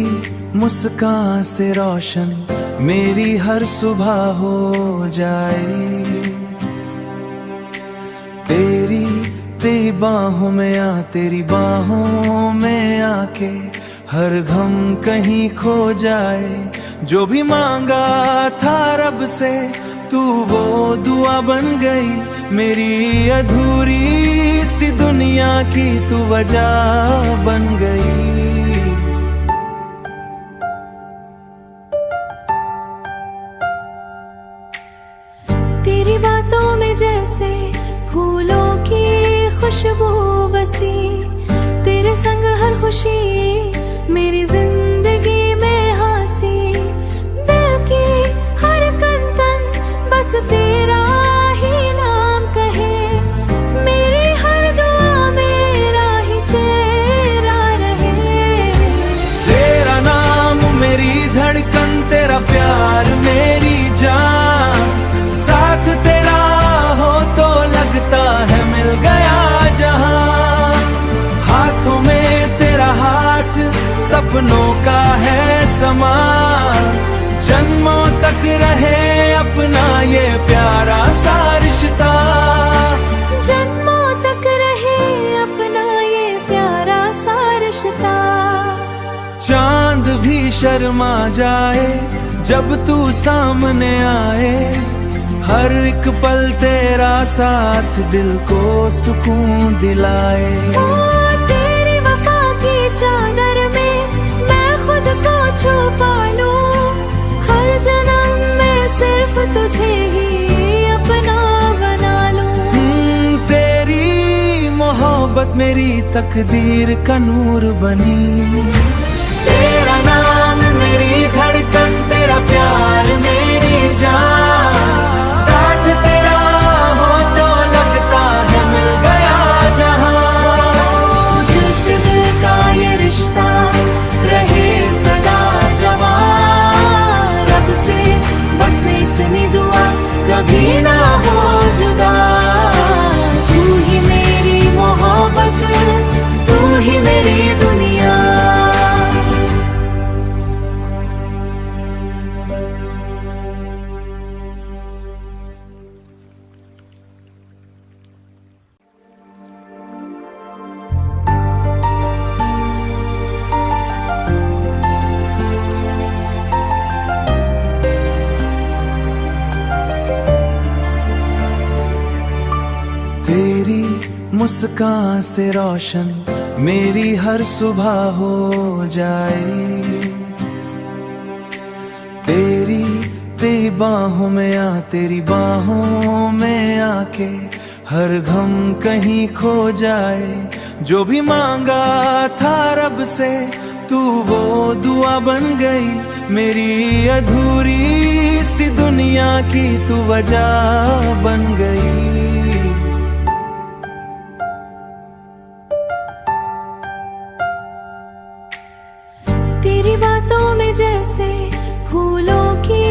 तेरी मुस्कान से रोशन मेरी हर सुबह हो जाए। तेरी बाहों में तेरी बाहों में आके हर गम कहीं खो जाए। जो भी मांगा था रब से तू वो दुआ बन गई। मेरी अधूरी सी दुनिया की तू वजह बन गई। तेरी बातों में जैसे फूलों की खुशबू बसी। तेरे संग हर खुशी मेरी जिंदगी में हंसी। दिल की हर कंतन बस तेरा ही नाम कहे। मेरी हर दुआ मेरा ही चेहरा रहे। तेरा नाम मेरी धड़कन, तेरा प्यार मेरी जान। साथ तेरा हो तो लगता है मिल गया जहां। हाथों में तेरा हाथ सपनों का है समा। जन्मों तक रहे अपना ये प्यारा सा रिश्ता। जन्मों तक रहे अपना ये प्यारा सा रिश्ता। चांद भी शर्मा जाए जब तू सामने आए। हर एक पल तेरा साथ दिल को सुकून दिलाए। तेरी वफा की चादर में मैं खुद को छुपा लूं। हर जन्म में सिर्फ तुझे ही अपना बना लूं। तेरी मोहब्बत मेरी तकदीर का नूर बनी। तेरा नाम मेरी धड़कन, तेरा प्यार मेरी जान। साथ तेरा हो तो लगता है मिल गया जहां। दिल से दिल का ये रिश्ता रहे सदा जवां। रब से बस इतनी दुआ कभी ना हो जुदा। तू ही मेरी मोहब्बत, तू ही मेरी दुनिया। तेरी मुस्कान से रोशन मेरी हर सुबह हो जाए। तेरी बाहों में तेरी बाहों में आके हर गम कहीं खो जाए। जो भी मांगा था रब से तू वो दुआ बन गई। मेरी अधूरी सी दुनिया की तू वजह बन गई। तेरी बातों में जैसे फूलों की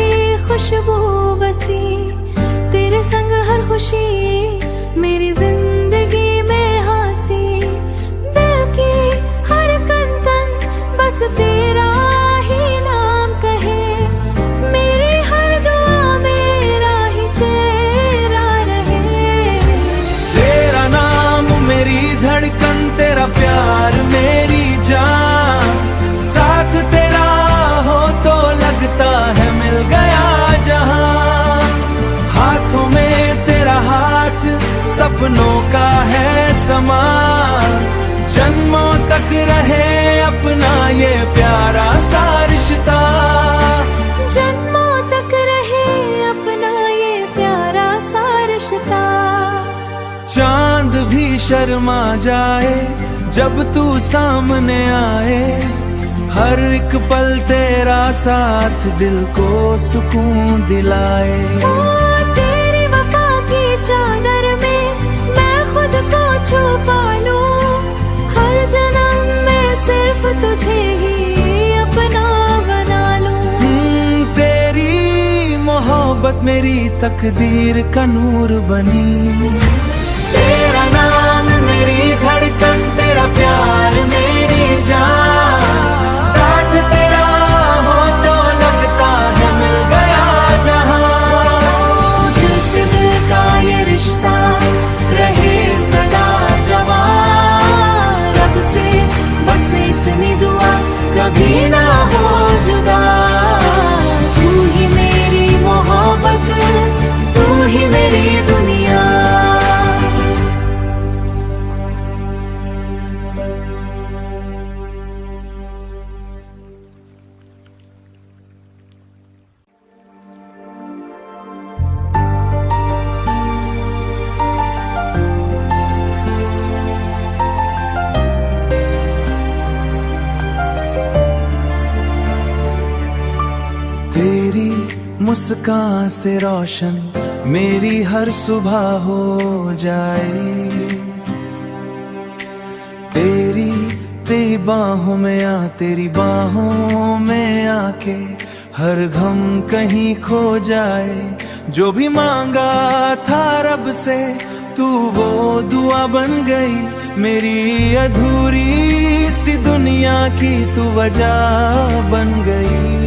खुशबू बसी। तेरे संग हर खुशी मेरी जिंदगी में हंसी। दिल की हर कंतन बस तेरा ही नाम कहे। मेरी हर दुआ मेरा ही चेहरा रहे। तेरा नाम मेरी धड़कन, तेरा प्यार मेरी जान। साथ तेरा हो तो लगता है मिल गया जहां। हाथों में तेरा हाथ सपनों का है समा। जन्मों तक रहे अपना ये प्यारा सा रिश्ता। जन्मों तक रहे अपना ये प्यारा सा रिश्ता। चांद भी शर्मा जाए जब तू सामने आए। हर एक पल तेरा साथ दिल को सुकून दिलाए। तेरी वफा की चादर में मैं खुद को छुपा लूं। हर जन्म में सिर्फ तुझे ही अपना बना लूं। तेरी मोहब्बत मेरी तकदीर का नूर बनी। तेरा नाम मेरी धड़कन, तेरा प्यार मेरी जान। साथ तेरा मुस्कान से रोशन मेरी हर सुबह हो जाए। तेरी तेरी बाहों में आ, तेरी बाहों में आके हर गम कहीं खो जाए। जो भी मांगा था रब से तू वो दुआ बन गई। मेरी अधूरी सी दुनिया की तू वजह बन गई।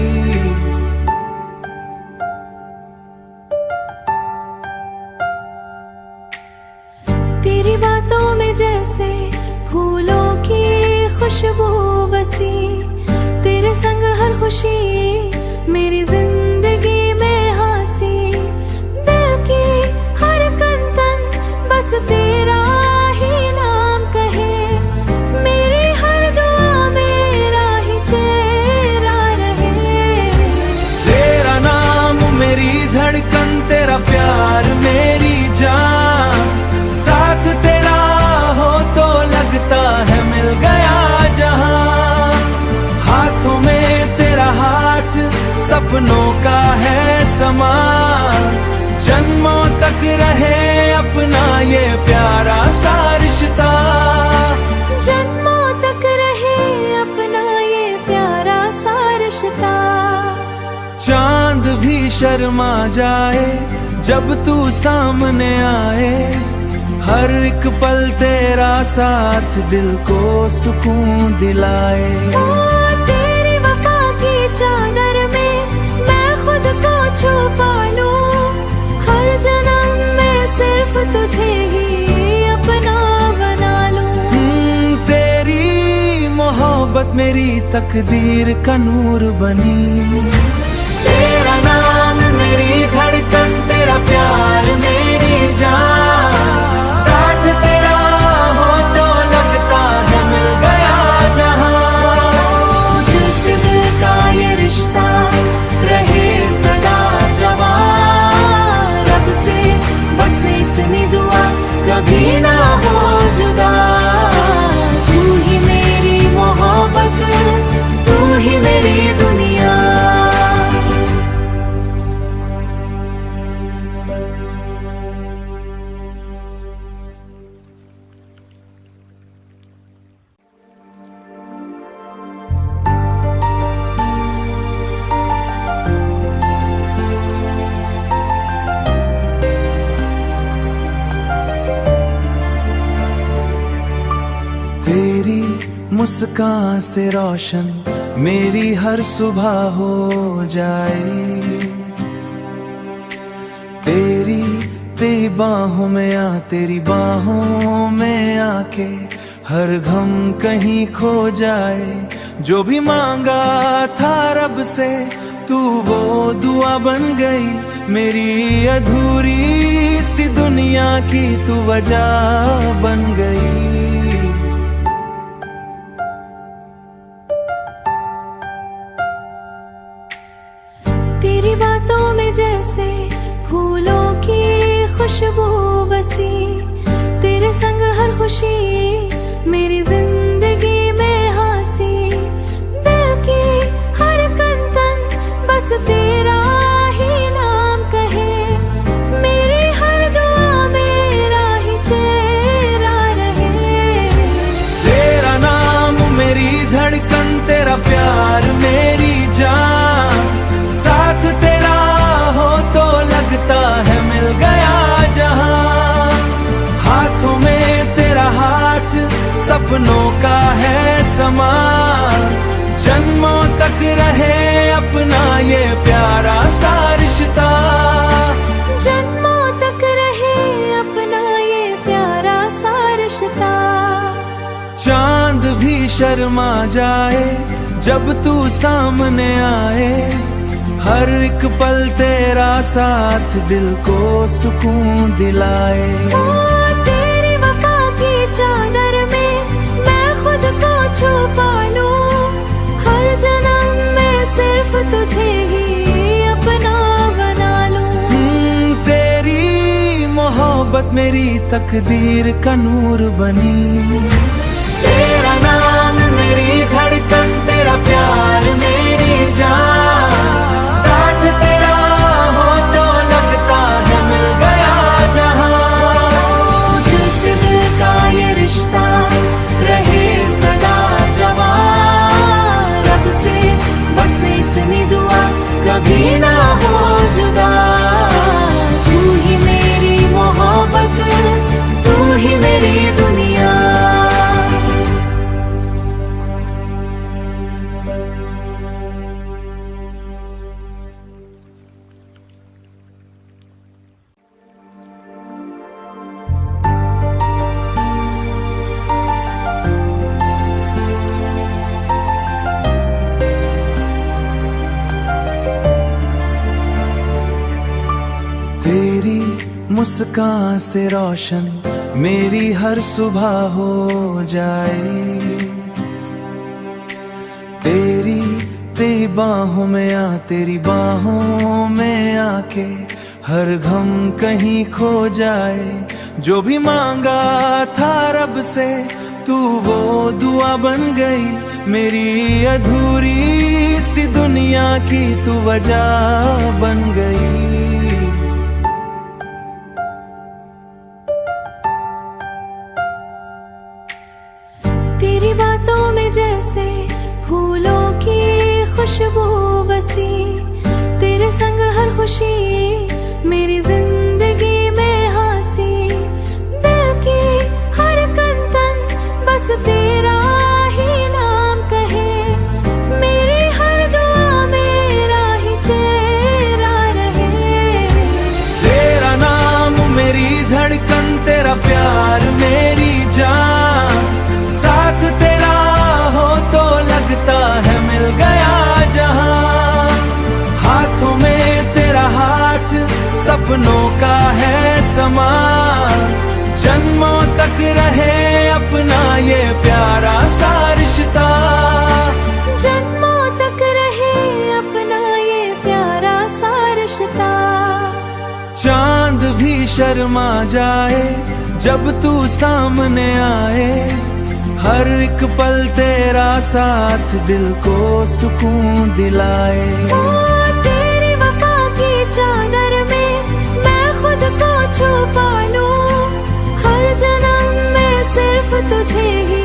तेरी बातों में जैसे फूलों की खुशबू बसी। तेरे संग हर खुशी मेरी जिंदगी में हंसी। दिल की हर कंतन बस तेरा ही नाम कहे। मेरी हर दुआ मेरा ही चेहरा रहे। तेरा नाम मेरी धड़कन, तेरा प्यार मेरी जान। साथ तेरा हो तो लगता है मिल गया जहां। हाथों में तेरा हाथ सपनों का है समान। जन्मों तक रहे अपना ये प्यारा सा रिश्ता। जन्मों तक रहे अपना ये प्यारा सा रिश्ता। चांद भी शर्मा जाए जब तू सामने आए। हर एक पल तेरा साथ दिल को सुकून दिलाए। ओ तेरी वफा की चादर में मैं खुद को छुपा लूं। हर जन्म में सिर्फ तुझे ही अपना बना लूं। तेरी मोहब्बत मेरी तकदीर का नूर बनी। तेरा नाम मेरी धड़कन, तेरा प्यार मेरी जान। साथ तेरा हो तो लगता है मिल गया जहां। दिल से दिल का ये रिश्ता रहे सदा जवां। रब से बस इतनी दुआ कभी ना हो जुदा। तू ही मेरी मोहब्बत, तू ही मेरी दुनिया। तेरी मुस्कान से रोशन मेरी हर सुबह हो जाए। तेरी तेरी बाहों में आ, तेरी बाहों में आके हर गम कहीं खो जाए। जो भी मांगा था रब से तू वो दुआ बन गई। मेरी अधूरी सी दुनिया की तू वजह बन गई। तेरी बातों में जैसे फूलों की खुशबू बसी। तेरे संग हर खुशी मेरी जिंदगी में हंसी। दिल की हर कंतन बस तेरा ही नाम कहे। मेरी हर दुआ मेरा ही चेहरा रहे। तेरा नाम मेरी धड़कन, तेरा प्यार मेरी जान। साथ तेरा हो तो लगता है मिल गया जहां। हाथों में तेरा हाथ सपनों का है समान। जन्मों तक रहे अपना ये प्यारा सा रिश्ता। जन्मों तक रहे अपना ये प्यारा सा रिश्ता। चांद भी शर्मा जाए जब तू सामने आए। हर एक पल तेरा साथ दिल को सुकून दिलाए। ओ तेरी वफा की चादर में मैं खुद को छुपा लूं। हर जन्म में सिर्फ तुझे ही अपना बना लूं। तेरी मोहब्बत मेरी तकदीर का नूर बनी। तेरा नाम मेरी धड़कन, तेरा प्यार मेरी जान। साथ तेरा मुस्कान से रोशन मेरी हर सुबह हो जाए। तेरी बाहों में आ, तेरी बाहों में आके हर गम कहीं खो जाए। जो भी मांगा था रब से तू वो दुआ बन गई, मेरी अधूरी सी दुनिया की तू वजह बन गई। तेरी बातों में जैसे फूलों की खुशबू बसी, तेरे संग हर खुशी मेरी जिंदगी में हंसी। दिल की हर कंतन बस तेरा ही नाम कहे, मेरी हर दुआ मेरा ही चेहरा रहे। तेरा नाम मेरी धड़कन, तेरा प्यार मेरी जान, साथ तेरा हो तो लगता है मिल गया जहां। हाथों में तेरा हाथ सपनों का है समा, जन्मों तक रहे अपना ये प्यारा सा रिश्ता। जन्मों तक रहे अपना ये प्यारा सा रिश्ता। चांद भी शर्मा जाए जब तू सामने आए, हर एक पल तेरा साथ दिल को सुकून दिलाए। तेरी वफा की चादर में मैं खुद को छुपा लूं, हर जन्म में सिर्फ तुझे ही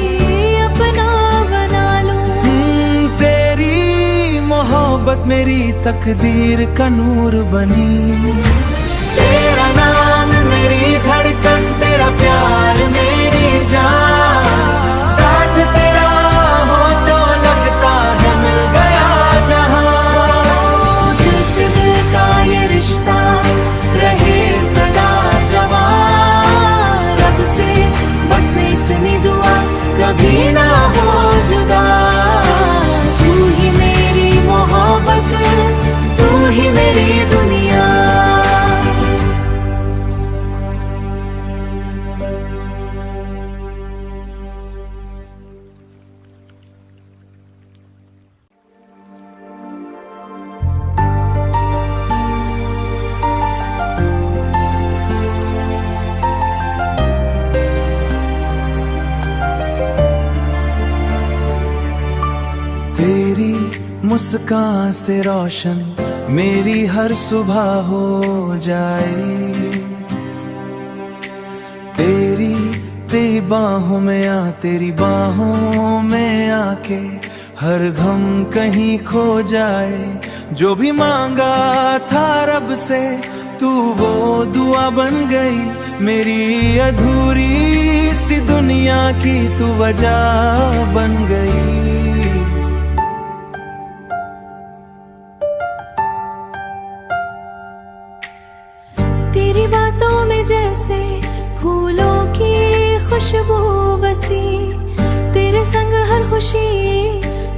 अपना बना लूं। तेरी मोहब्बत मेरी तकदीर का नूर बनी। तेरा नाम मेरी धड़कन, तेरा प्यार मेरी जान, साथ तेरा हो तो लगता है मिल गया जहां। दिल से दिल का ये रिश्ता रहे सदा जवां, रब से बस इतनी दुआ कभी ना हो जुदा। तू ही मेरी मोहब्बत, तू ही मेरी दुनिया। तेरी मुस्कान से रोशन मेरी हर सुबह हो जाए। तेरी बाहों में आ, तेरी बाहों में आके हर गम कहीं खो जाए। जो भी मांगा था रब से तू वो दुआ बन गई, मेरी अधूरी सी दुनिया की तू वजह बन गई। तेरी बातों में जैसे फूलों की खुशबू बसी, तेरे संग हर खुशी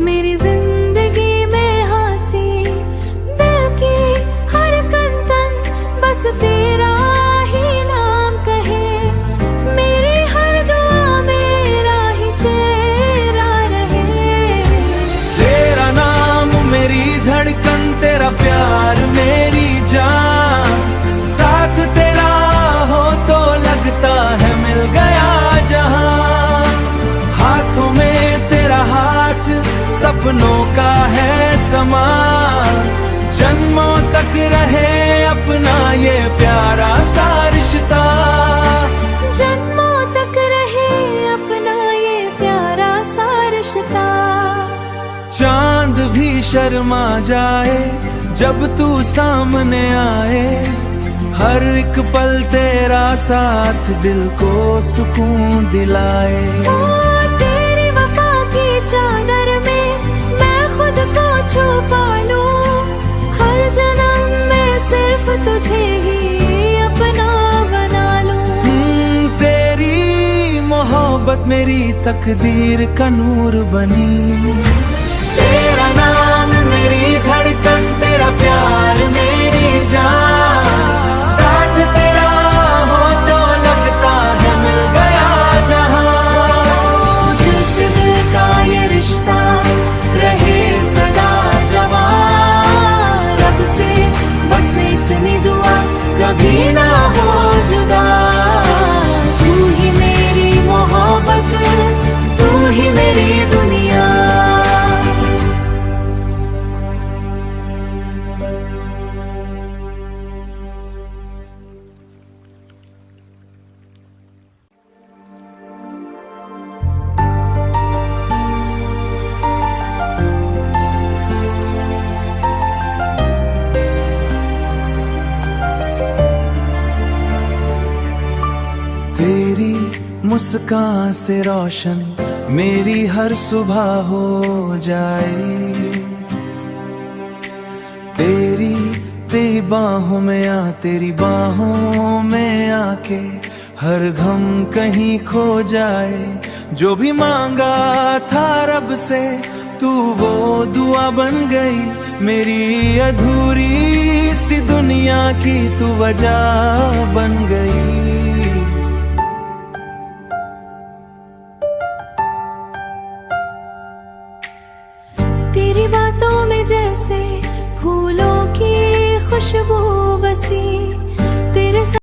मेरी जिंदगी में हंसी। दिल की हर कंतन बस तेरा ही नाम कहे, मेरी हर दुआ मेरा ही चेहरा रहे। तेरा नाम मेरी धड़कन, तेरा प्यार मेरी जान, साथ तेरा हो तो लगता है मिल गया जहां। हाथों में तेरा हाथ सपनों का है समा, जन्मों तक रहे अपना ये प्यारा सा रिश्ता। जन्मों तक रहे अपना ये प्यारा सा रिश्ता। चांद भी शर्मा जाए जब तू सामने आए, हर एक पल तेरा साथ दिल को सुकून दिलाए। तेरी वफा की चादर में मैं खुद को छुपा लूं, हर जन्म में सिर्फ तुझे ही अपना बना लूं। तेरी मोहब्बत मेरी तकदीर का नूर बनी। तेरा नाम मेरी धड़कन, तेरा प्यार मेरी जान, साथ तेरा मुस्कान से रोशन मेरी हर सुबह हो जाए। तेरी तेरी बाहों में आ, तेरी बाहों में आके हर गम कहीं खो जाए। जो भी मांगा था रब से तू वो दुआ बन गई, मेरी अधूरी सी दुनिया की तू वजह बन गई।